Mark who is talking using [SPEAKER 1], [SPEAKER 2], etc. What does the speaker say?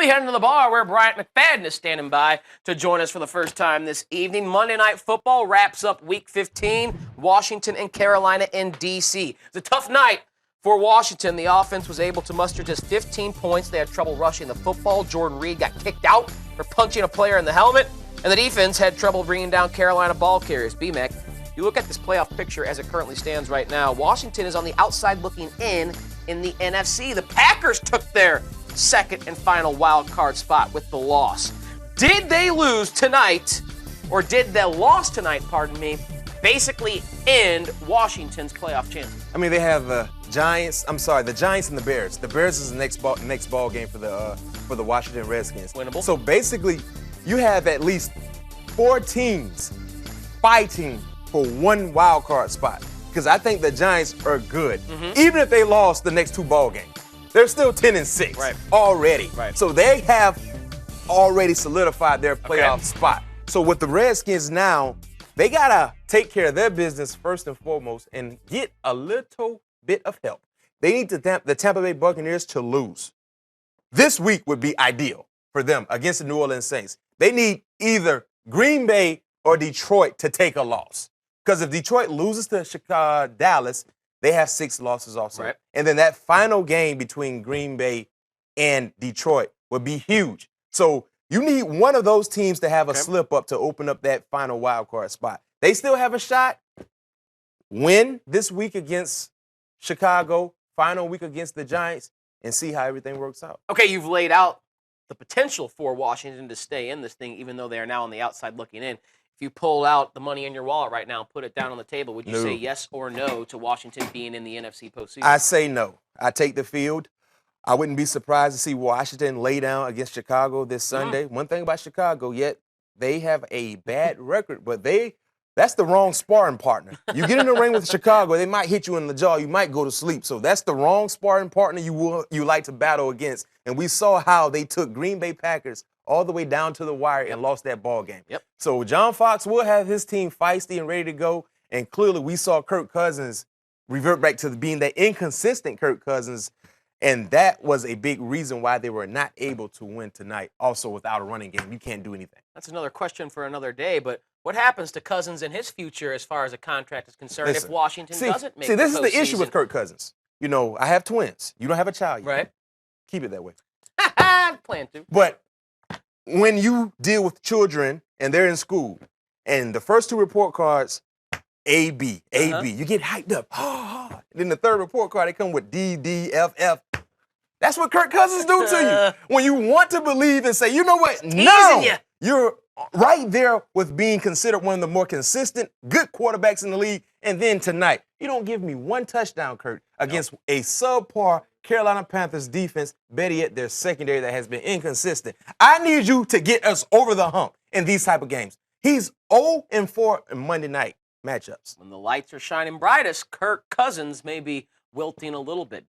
[SPEAKER 1] be heading to the bar where Bryan McFaddent is standing by to join us for the first time this evening. Monday Night Football wraps up Week 15, Washington and Carolina in D.C. It's a tough night for Washington. The offense was able to muster just 15 points. They had trouble rushing the football. Jordan Reed got kicked out for punching a player in the helmet. And the defense had trouble bringing down Carolina ball carriers. BMAC, you look at this playoff picture as it currently stands right now. Washington is on the outside looking in the NFC. The Packers took their second and final wild card spot with the loss. Did they lose tonight, or did the loss tonight, basically end Washington's playoff chances?
[SPEAKER 2] I mean, they have the Giants and the Bears. The Bears is the next ball game for the Washington Redskins.
[SPEAKER 1] Winnable.
[SPEAKER 2] So basically, you have at least 4 teams fighting for one wild card spot. Because I think the Giants are good. Even if they lost the next 2 ball games, they're still 10-6 already.
[SPEAKER 1] Right.
[SPEAKER 2] So they have already solidified their playoff spot. So with the Redskins now, they got to take care of their business first and foremost and get a little bit of help. They need the Tampa Bay Buccaneers to lose. This week would be ideal for them against the New Orleans Saints. They need either Green Bay or Detroit to take a loss. Because if Detroit loses to Dallas, they have 6 losses also.
[SPEAKER 1] Right.
[SPEAKER 2] And then that final game between Green Bay and Detroit would be huge. So you need one of those teams to have a slip up to open up that final wild card spot. They still have a shot. Win this week against Chicago, final week against the Giants, and see how everything works out.
[SPEAKER 1] Okay, you've laid out the potential for Washington to stay in this thing, even though they are now on the outside looking in. If you pull out the money in your wallet right now and put it down on the table, would you say yes or no to Washington being in the NFC postseason?
[SPEAKER 2] I say no. I take the field. I wouldn't be surprised to see Washington lay down against Chicago this Sunday. One thing about Chicago, yet they have a bad record, but that's the wrong sparring partner. You get in the ring with Chicago, they might hit you in the jaw. You might go to sleep. So that's the wrong sparring partner you like to battle against. And we saw how they took Green Bay Packers all the way down to the wire and lost that ball game. So John Fox will have his team feisty and ready to go. And clearly we saw Kirk Cousins revert back to being that inconsistent Kirk Cousins. And that was a big reason why they were not able to win tonight. Also, without a running game, you can't do anything.
[SPEAKER 1] That's another question for another day. But what happens to Cousins and his future as far as a contract is concerned if Washington doesn't make the postseason?
[SPEAKER 2] This is the issue with Kirk Cousins. You know, I have twins. You don't have a child yet.
[SPEAKER 1] Right.
[SPEAKER 2] Keep it that way.
[SPEAKER 1] Plan to.
[SPEAKER 2] But when you deal with children and they're in school, and the first 2 report cards, A, B, A, B, you get hyped up. And then the 3rd report card, they come with D, D, F, F. That's what Kirk Cousins do to you. When you want to believe and say, you know what? No, you're right there with being considered one of the more consistent, good quarterbacks in the league. And then tonight, you don't give me 1 touchdown, Kirk, against a subpar Carolina Panthers defense, better yet, their secondary that has been inconsistent. I need you to get us over the hump in these type of games. He's 0-4 in Monday night matchups.
[SPEAKER 1] When the lights are shining brightest, Kirk Cousins may be wilting a little bit.